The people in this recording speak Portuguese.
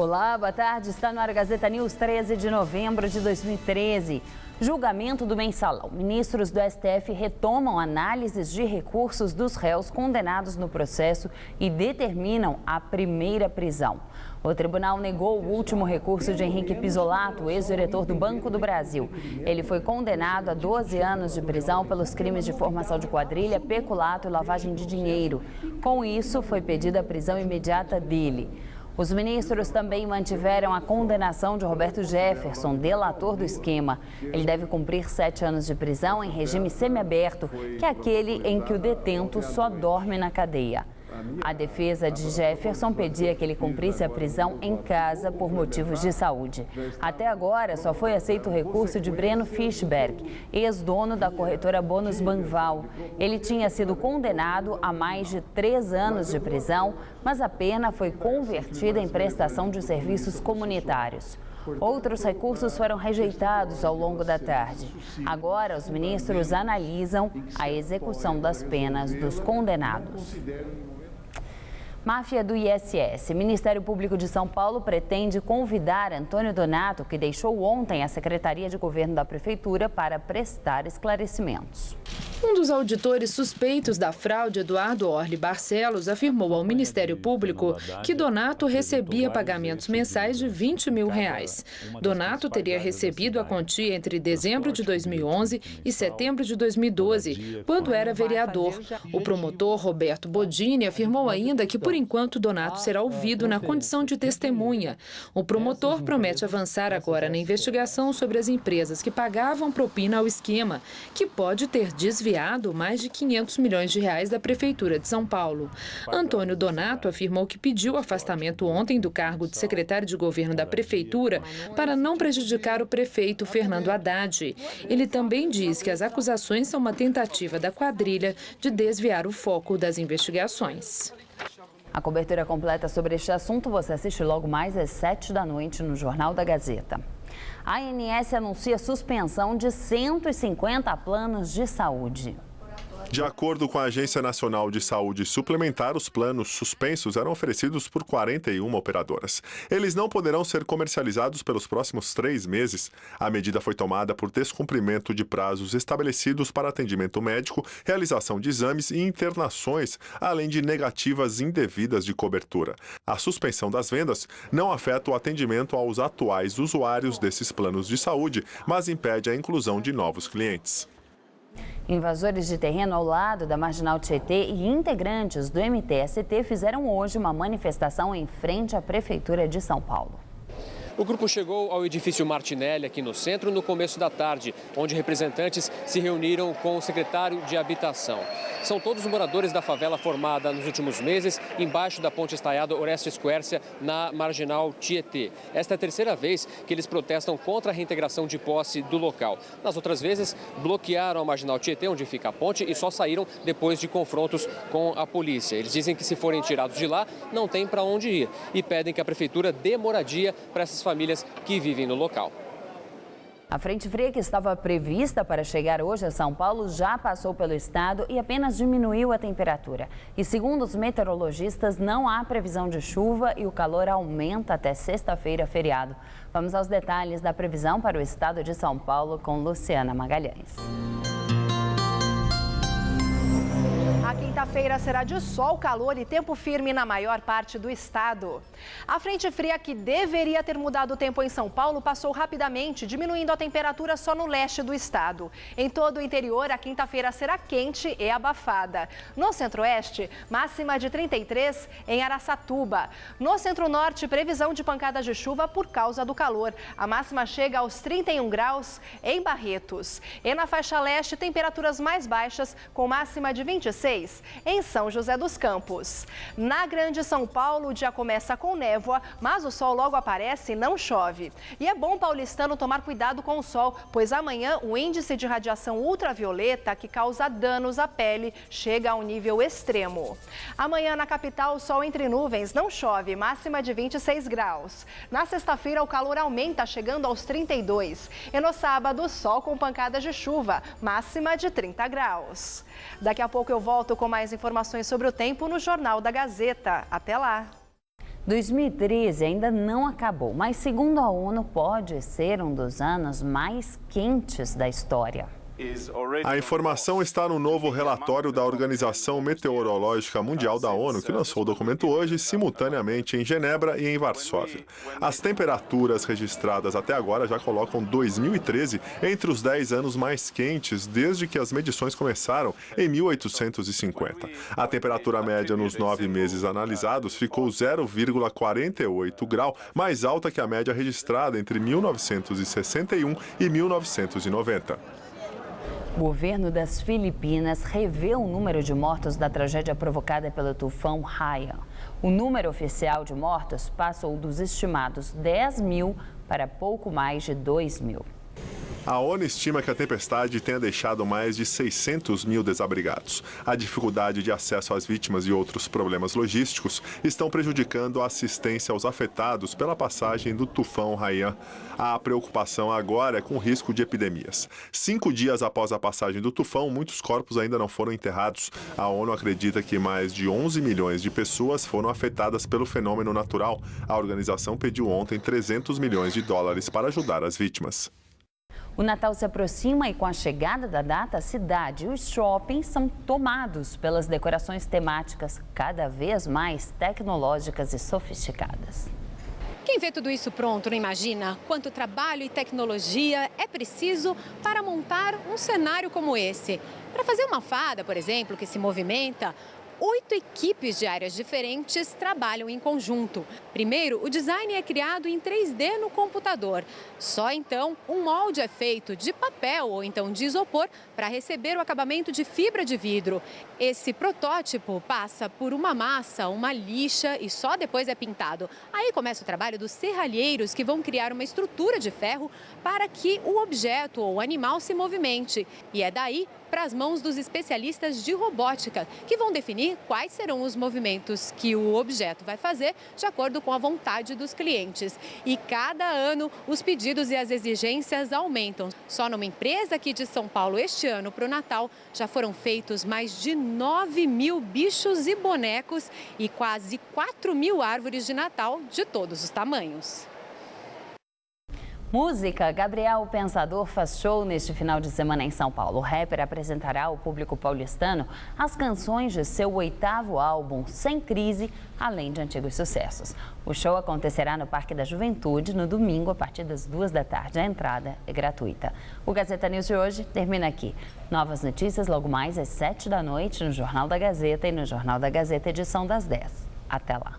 Olá, boa tarde. Está no ar a Gazeta News, 13 de novembro de 2013. Julgamento do mensalão. Ministros do STF retomam análises de recursos dos réus condenados no processo e determinam a primeira prisão. O tribunal negou o último recurso de Henrique Pizzolatto, ex-diretor do Banco do Brasil. Ele foi condenado a 12 anos de prisão pelos crimes de formação de quadrilha, peculato e lavagem de dinheiro. Com isso, foi pedida a prisão imediata dele. Os ministros também mantiveram a condenação de Roberto Jefferson, delator do esquema. Ele deve cumprir 7 anos de prisão em regime semiaberto, que é aquele em que o detento só dorme na cadeia. A defesa de Jefferson pedia que ele cumprisse a prisão em casa por motivos de saúde. Até agora, só foi aceito o recurso de Breno Fischberg, ex-dono da corretora Bonus Banval. Ele tinha sido condenado a mais de 3 anos de prisão, mas a pena foi convertida em prestação de serviços comunitários. Outros recursos foram rejeitados ao longo da tarde. Agora, os ministros analisam a execução das penas dos condenados. Máfia do ISS. Ministério Público de São Paulo pretende convidar Antônio Donato, que deixou ontem a Secretaria de Governo da Prefeitura, para prestar esclarecimentos. Um dos auditores suspeitos da fraude, Eduardo Orli Barcelos, afirmou ao Ministério Público que Donato recebia pagamentos mensais de R$20 mil. Donato teria recebido a quantia entre dezembro de 2011 e setembro de 2012, quando era vereador. O promotor Roberto Bodini afirmou ainda que, por enquanto, Donato será ouvido na condição de testemunha. O promotor promete avançar agora na investigação sobre as empresas que pagavam propina ao esquema, que pode ter desviado mais de R$500 milhões da Prefeitura de São Paulo. Antônio Donato afirmou que pediu afastamento ontem do cargo de secretário de governo da Prefeitura para não prejudicar o prefeito Fernando Haddad. Ele também diz que as acusações são uma tentativa da quadrilha de desviar o foco das investigações. A cobertura completa sobre este assunto você assiste logo mais às 7 da noite no Jornal da Gazeta. A ANS anuncia suspensão de 150 planos de saúde. De acordo com a Agência Nacional de Saúde Suplementar, os planos suspensos eram oferecidos por 41 operadoras. Eles não poderão ser comercializados pelos próximos 3 meses. A medida foi tomada por descumprimento de prazos estabelecidos para atendimento médico, realização de exames e internações, além de negativas indevidas de cobertura. A suspensão das vendas não afeta o atendimento aos atuais usuários desses planos de saúde, mas impede a inclusão de novos clientes. Invasores de terreno ao lado da Marginal Tietê e integrantes do MTST fizeram hoje uma manifestação em frente à Prefeitura de São Paulo. O grupo chegou ao edifício Martinelli, aqui no centro, no começo da tarde, onde representantes se reuniram com o secretário de Habitação. São todos moradores da favela formada nos últimos meses, embaixo da ponte estaiada Orestes Quércia, na Marginal Tietê. Esta é a terceira vez que eles protestam contra a reintegração de posse do local. Nas outras vezes, bloquearam a Marginal Tietê, onde fica a ponte, e só saíram depois de confrontos com a polícia. Eles dizem que, se forem tirados de lá, não tem para onde ir e pedem que a prefeitura dê moradia para essas famílias que vivem no local. A frente fria que estava prevista para chegar hoje a São Paulo já passou pelo estado e apenas diminuiu a temperatura. E segundo os meteorologistas, não há previsão de chuva e o calor aumenta até sexta-feira, feriado. Vamos aos detalhes da previsão para o estado de São Paulo com Luciana Magalhães. A quinta-feira será de sol, calor e tempo firme na maior parte do estado. A frente fria que deveria ter mudado o tempo em São Paulo passou rapidamente, diminuindo a temperatura só no leste do estado. Em todo o interior, a quinta-feira será quente e abafada. No centro-oeste, máxima de 33 em Araçatuba. No centro-norte, previsão de pancadas de chuva por causa do calor. A máxima chega aos 31 graus em Barretos. E na faixa leste, temperaturas mais baixas, com máxima de 26 em São José dos Campos. Na Grande São Paulo, o dia começa com névoa, mas o sol logo aparece e não chove. E é bom paulistano tomar cuidado com o sol, pois amanhã o índice de radiação ultravioleta, que causa danos à pele, chega a um nível extremo. Amanhã na capital, sol entre nuvens, não chove, máxima de 26 graus. Na sexta-feira, o calor aumenta, chegando aos 32. E no sábado, sol com pancadas de chuva, máxima de 30 graus. Daqui a pouco eu volto com mais informações sobre o tempo no Jornal da Gazeta. Até lá! 2013 ainda não acabou, mas segundo a ONU pode ser um dos anos mais quentes da história. A informação está no novo relatório da Organização Meteorológica Mundial da ONU, que lançou o documento hoje simultaneamente em Genebra e em Varsóvia. As temperaturas registradas até agora já colocam 2013 entre os 10 anos mais quentes desde que as medições começaram em 1850. A temperatura média nos 9 meses analisados ficou 0,48 grau, mais alta que a média registrada entre 1961 e 1990. O governo das Filipinas revê o número de mortos da tragédia provocada pelo tufão Haiyan. O número oficial de mortos passou dos estimados 10 mil para pouco mais de 2 mil. A ONU estima que a tempestade tenha deixado mais de 600 mil desabrigados. A dificuldade de acesso às vítimas e outros problemas logísticos estão prejudicando a assistência aos afetados pela passagem do tufão Haiyan. A preocupação agora é com o risco de epidemias. 5 dias após a passagem do tufão, muitos corpos ainda não foram enterrados. A ONU acredita que mais de 11 milhões de pessoas foram afetadas pelo fenômeno natural. A organização pediu ontem 300 milhões de dólares para ajudar as vítimas. O Natal se aproxima e com a chegada da data, a cidade e os shoppings são tomados pelas decorações temáticas cada vez mais tecnológicas e sofisticadas. Quem vê tudo isso pronto não imagina quanto trabalho e tecnologia é preciso para montar um cenário como esse. Para fazer uma fada, por exemplo, que se movimenta, 8 equipes de áreas diferentes trabalham em conjunto. Primeiro, o design é criado em 3D no computador. Só então, um molde é feito de papel ou então de isopor para receber o acabamento de fibra de vidro. Esse protótipo passa por uma massa, uma lixa e só depois é pintado. Aí começa o trabalho dos serralheiros, que vão criar uma estrutura de ferro para que o objeto ou o animal se movimente. E é daí para as mãos dos especialistas de robótica, que vão definir quais serão os movimentos que o objeto vai fazer de acordo com a vontade dos clientes. E cada ano, os pedidos e as exigências aumentam. Só numa empresa aqui de São Paulo, este ano, para o Natal, já foram feitos mais de 9 mil bichos e bonecos e quase 4 mil árvores de Natal de todos os tamanhos. Música, Gabriel Pensador faz show neste final de semana em São Paulo. O rapper apresentará ao público paulistano as canções de seu 8º álbum, Sem Crise, além de antigos sucessos. O show acontecerá no Parque da Juventude no domingo, a partir das 2 da tarde. A entrada é gratuita. O Gazeta News de hoje termina aqui. Novas notícias logo mais às 7 da noite no Jornal da Gazeta e no Jornal da Gazeta, edição das 10. Até lá.